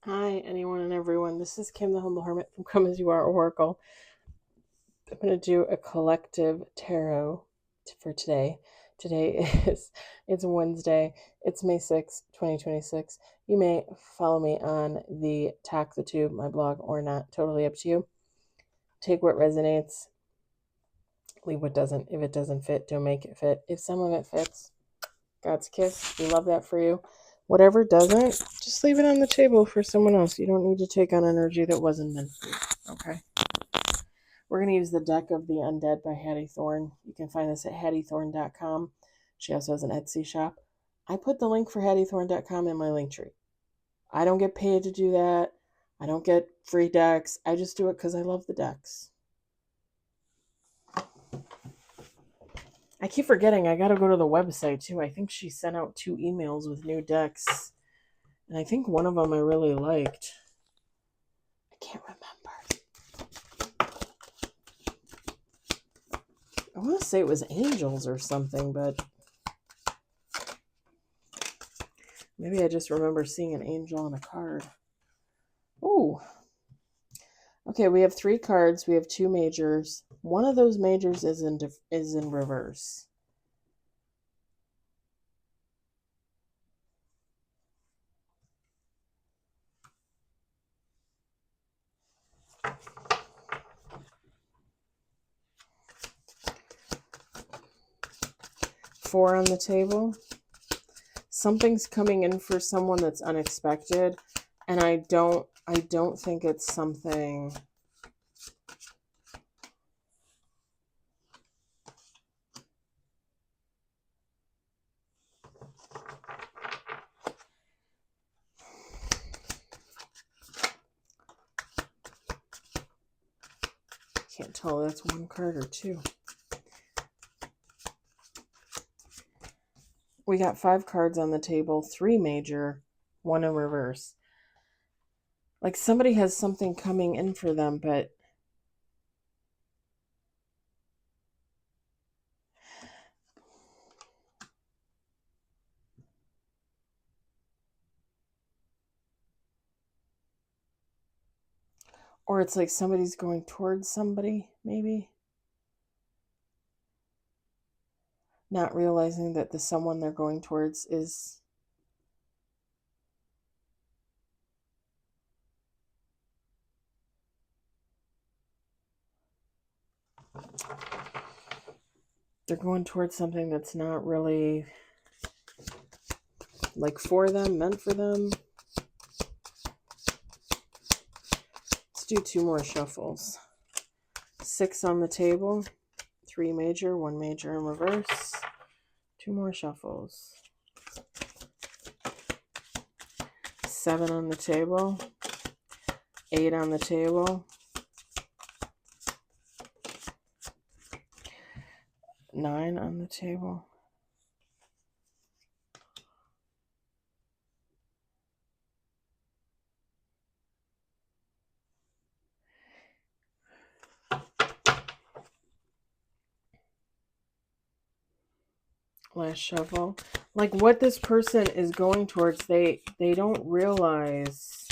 Hi, anyone and everyone. This is Kim, the Humble Hermit from Come As You Are Oracle. I'm going to do a collective tarot for today. Today it's Wednesday. It's May 6th, 2026. You may follow me on the Talk the Tube, my blog, or not. Totally up to you. Take what resonates, leave what doesn't. If it doesn't fit, don't make it fit. If some of it fits, God's kiss. We love that for you. Whatever doesn't, just leave it on the table for someone else. You don't need to take on energy that wasn't meant for you. Okay. We're going to use the Deck of the Undead by Hattie Thorne. You can find this at hattiethorne.com. She also has an Etsy shop. I put the link for hattiethorne.com in my link tree. I don't get paid to do that. I don't get free decks. I just do it because I love the decks. I keep forgetting I got to go to the website too. I think she sent out 2 emails with new decks. And I think one of them I really liked. I can't remember. I want to say it was Angels or something, but maybe I just remember seeing an angel on a card. Ooh. Okay, we have 3 cards. We have 2 majors. One of those majors is in reverse. Four on the table. Something's coming in for someone that's unexpected, and I don't think it's something. Can't tell that's 1 card or 2. We got 5 cards on the table, 3 major, 1 in reverse. Like somebody has something coming in for them, but or it's like somebody's going towards somebody, maybe. Not realizing that the someone they're going towards is they're going towards something that's not really like for them, meant for them. Let's do 2 more shuffles. 6 on the table, 3 major, 1 major in reverse. 2 more shuffles. 7 on the table, 8 on the table, 9 on the table. Last shuffle. Like what this person is going towards, they don't realize.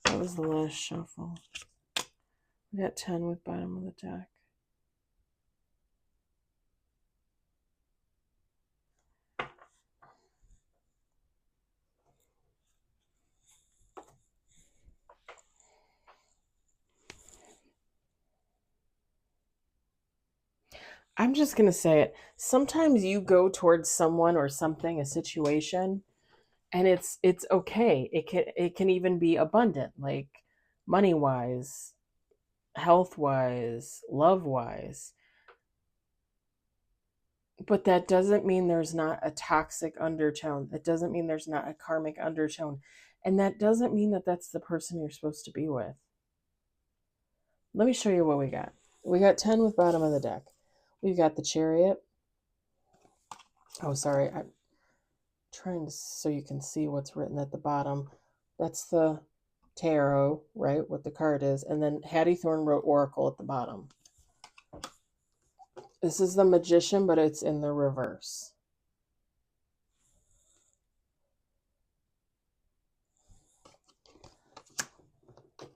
That was the last shuffle. We got 10 with bottom of the deck. I'm just going to say it. Sometimes you go towards someone or something, a situation, and it's okay. It can even be abundant, like money-wise, health-wise, love-wise. But that doesn't mean there's not a toxic undertone. That doesn't mean there's not a karmic undertone. And that doesn't mean that that's the person you're supposed to be with. Let me show you what we got. We got 10 with bottom of the deck. We've got the Chariot. Oh, sorry. I'm trying to so you can see what's written at the bottom. That's the tarot, right? What the card is. And then Hattie Thorne wrote Oracle at the bottom. This is the Magician, but it's in the reverse.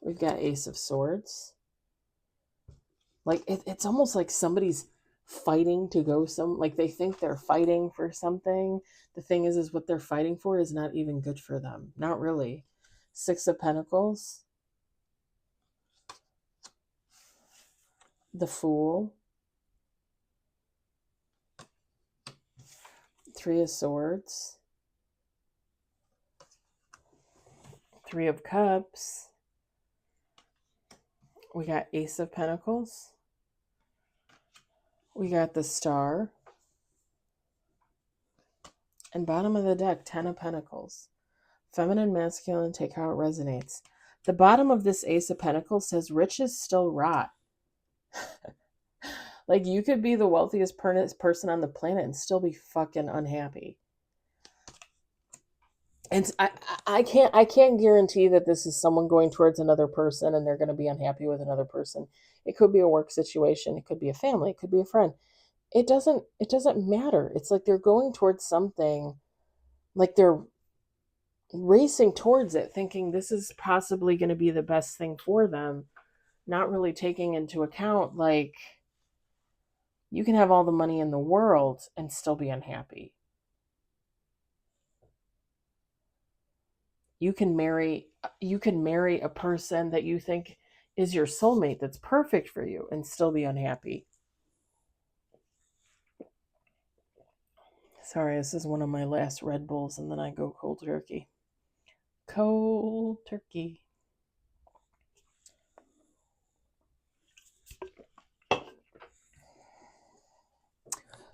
We've got Ace of Swords. Like, it's almost like somebody's fighting to go like they think they're fighting for something. The thing is what they're fighting for is not even good for them. Not really. Six of Pentacles. The Fool. Three of Swords. Three of Cups. We got Ace of Pentacles. We got the Star. And bottom of the deck, Ten of Pentacles. Feminine, masculine, take how it resonates. The bottom of this Ace of Pentacles says riches still rot. Like, you could be the wealthiest person on the planet and still be fucking unhappy. And I can't guarantee that this is someone going towards another person and they're going to be unhappy with another person. It could be a work situation. It could be a family. It could be a friend. It doesn't matter. It's like they're going towards something, like they're racing towards it, thinking this is possibly going to be the best thing for them, not really taking into account, like, you can have all the money in the world and still be unhappy. You can marry a person that you think is your soulmate, that's perfect for you, and still be unhappy. Sorry, this is one of my last Red Bulls, and then I go cold turkey. Cold turkey.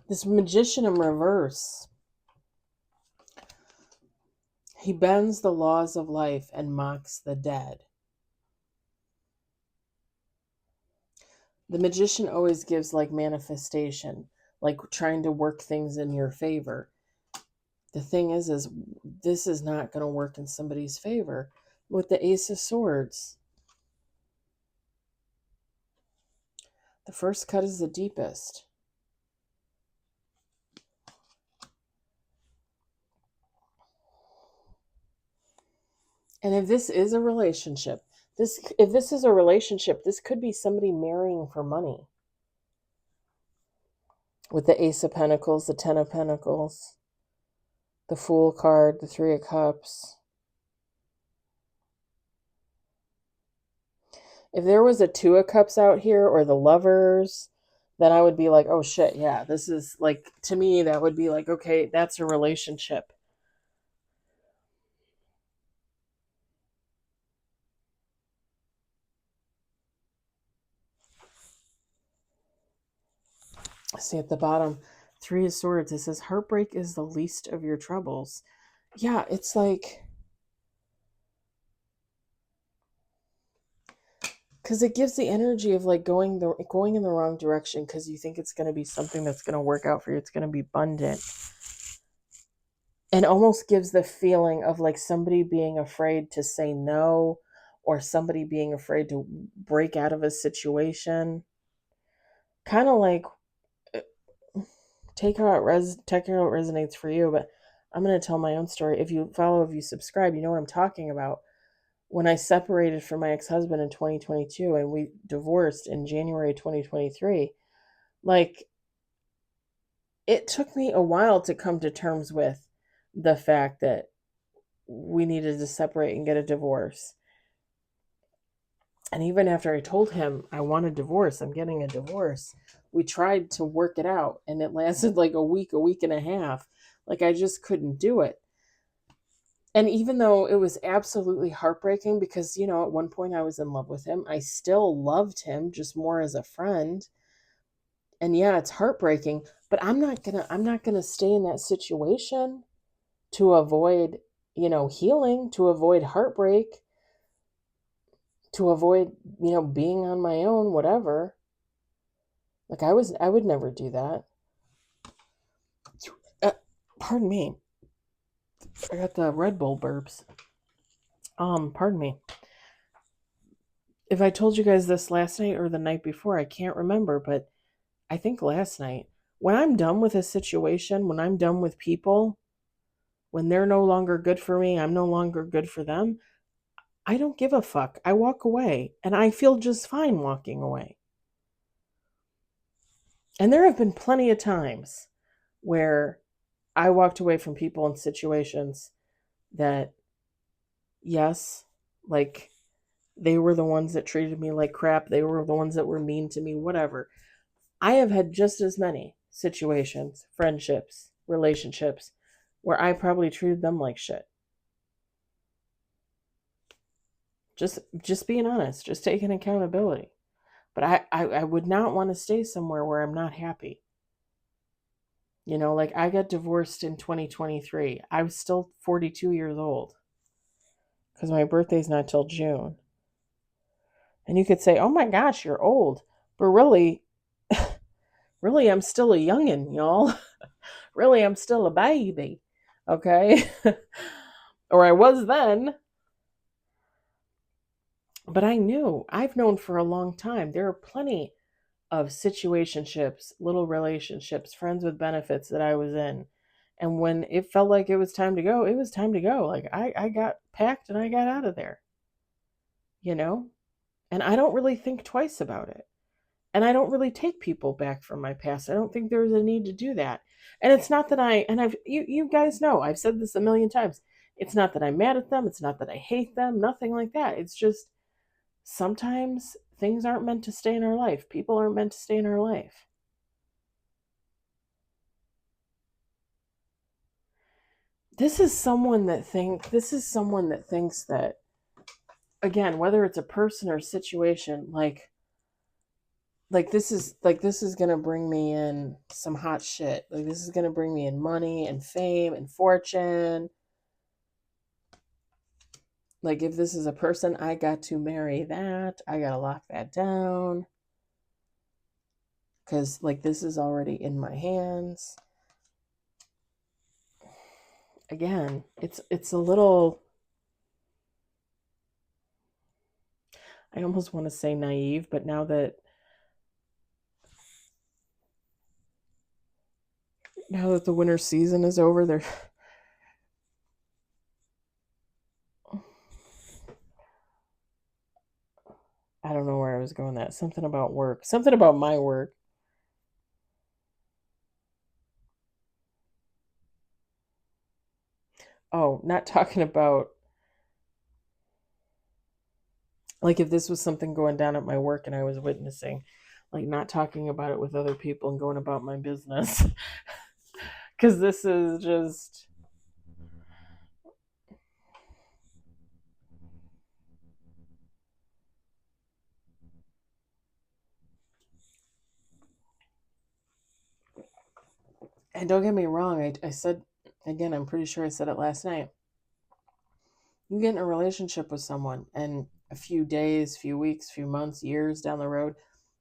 This Magician in reverse. He bends the laws of life and mocks the dead. The Magician always gives like manifestation, like trying to work things in your favor. The thing is this is not going to work in somebody's favor. With the Ace of Swords, the first cut is the deepest. And if this is a relationship, this could be somebody marrying for money. With the Ace of Pentacles, the Ten of Pentacles, the Fool card, the Three of Cups. If there was a Two of Cups out here, or the Lovers, then I would be like, oh shit, yeah, this is like, to me, that would be like, okay, that's a relationship. See at the bottom, Three of Swords, it says heartbreak is the least of your troubles. Yeah, it's like, because it gives the energy of like going in the wrong direction because you think it's going to be something that's going to work out for you. It's going to be abundant. And almost gives the feeling of like somebody being afraid to say no, or somebody being afraid to break out of a situation. Kind of like, take how it resonates for you, but I'm going to tell my own story. If you subscribe, you know what I'm talking about. When I separated from my ex-husband in 2022 and we divorced in January 2023, like, it took me a while to come to terms with the fact that we needed to separate and get a divorce. And even after I told him I want a divorce, I'm getting a divorce, we tried to work it out, and it lasted like a week and a half. Like, I just couldn't do it. And even though it was absolutely heartbreaking, because, you know, at one point I was in love with him, I still loved him, just more as a friend. And yeah, it's heartbreaking, but I'm not gonna stay in that situation to avoid, you know, healing, to avoid heartbreak, to avoid, you know, being on my own, whatever. Like, I would never do that. Pardon me. I got the Red Bull burps. Pardon me. If I told you guys this last night or the night before, I can't remember, but I think last night, when I'm done with a situation, when I'm done with people, when they're no longer good for me, I'm no longer good for them, I don't give a fuck. I walk away and I feel just fine walking away. And there have been plenty of times where I walked away from people in situations that, yes, like they were the ones that treated me like crap. They were the ones that were mean to me, whatever. I have had just as many situations, friendships, relationships, where I probably treated them like shit. Just being honest, just taking accountability. But I would not want to stay somewhere where I'm not happy. You know, like I got divorced in 2023. I was still 42 years old because my birthday's not till June. And you could say, oh my gosh, you're old. But really, really, I'm still a youngin', y'all. Really, I'm still a baby. Okay? Or I was then. But I've known for a long time. There are plenty of situationships, little relationships, friends with benefits that I was in. And when it felt like it was time to go, it was time to go. Like I got packed and I got out of there, you know? And I don't really think twice about it. And I don't really take people back from my past. I don't think there's a need to do that. And it's not that you guys know, I've said this a million times. It's not that I'm mad at them. It's not that I hate them, nothing like that. It's just sometimes things aren't meant to stay in our life. People aren't meant to stay in our life. This is someone that thinks that, again, whether it's a person or a situation, this is gonna bring me in some hot shit. Like this is gonna bring me in money and fame and fortune. Like if this is a person, I got to marry that. I gotta lock that down. Cause like this is already in my hands. Again, it's a little, I almost want to say naive, but now that the winter season is over, there I don't know where I was going that. Something about work. Something about my work. Oh, not talking about like if this was something going down at my work and I was witnessing, like not talking about it with other people and going about my business. Cuz this is just and don't get me wrong, I said again, I'm pretty sure I said it last night. You get in a relationship with someone and a few days, few weeks, few months, years down the road,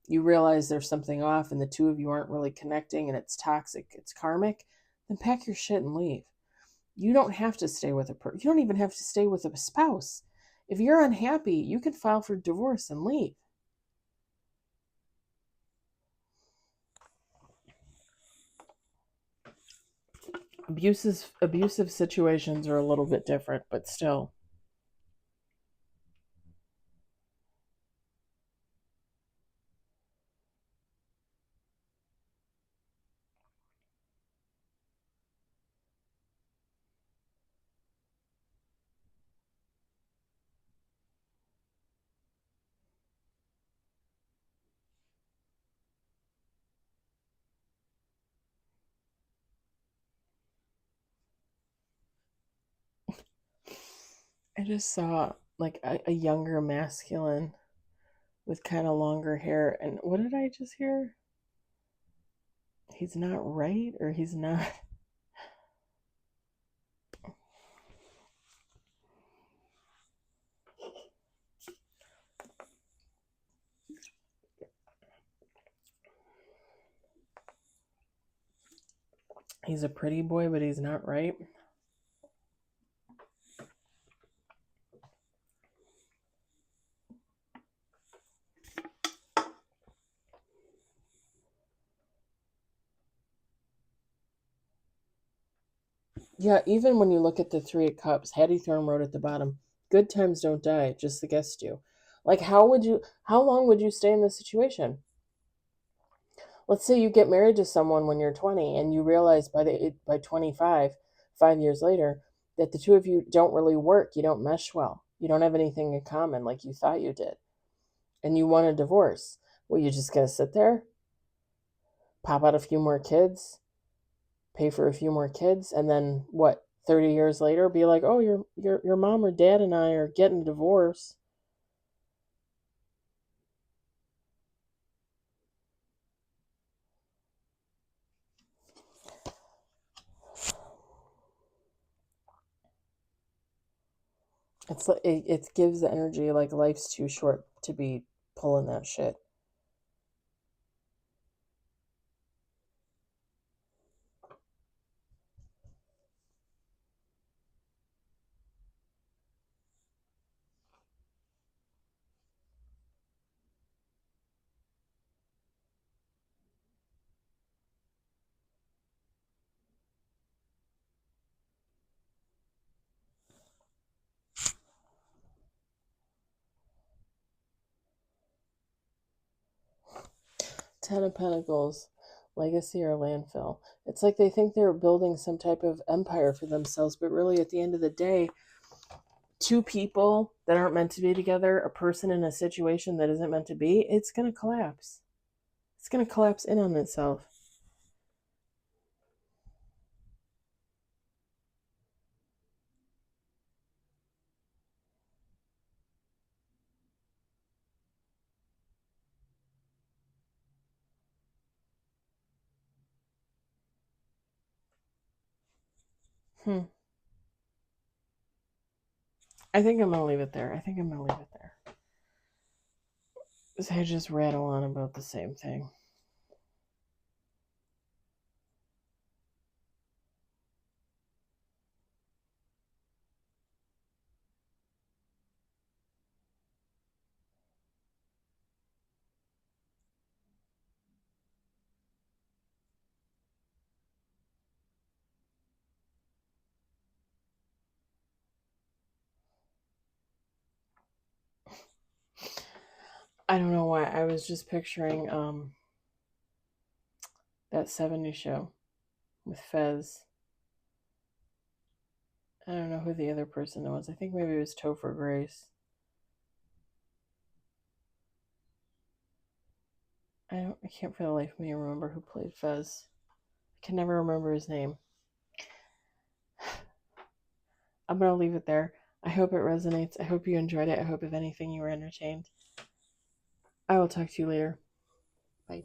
you realize there's something off and the two of you aren't really connecting and it's toxic, it's karmic, then pack your shit and leave. You don't have to stay with a person. You don't even have to stay with a spouse. If you're unhappy, you can file for divorce and leave. Abusive situations are a little bit different, but still. I just saw like a younger masculine with kind of longer hair, and what did I just hear? He's not right, or he's not. He's a pretty boy, but he's not right. Yeah, even when you look at the Three of Cups, Hattie Thorne wrote at the bottom, good times don't die, just the guests do. Like, how long would you stay in this situation? Let's say you get married to someone when you're 20 and you realize by 25, 5 years later, that the two of you don't really work. You don't mesh well. You don't have anything in common like you thought you did. And you want a divorce. Well, you're just going to sit there, pop out a few more kids, pay for a few more kids, and then what, 30 years later be like, "Oh, your mom or dad and I are getting a divorce." It's like it gives the energy like life's too short to be pulling that shit. Ten of Pentacles, legacy or landfill. It's like they think they're building some type of empire for themselves, but really at the end of the day, two people that aren't meant to be together, a person in a situation that isn't meant to be, it's going to collapse. It's going to collapse in on itself. I think I'm going to leave it there. I just rattle on about the same thing. I don't know why. I was just picturing that 70s show with Fez. I don't know who the other person was. I think maybe it was Topher Grace. I can't for the life of me remember who played Fez. I can never remember his name. I'm going to leave it there. I hope it resonates. I hope you enjoyed it. I hope, if anything, you were entertained. I will talk to you later. Bye.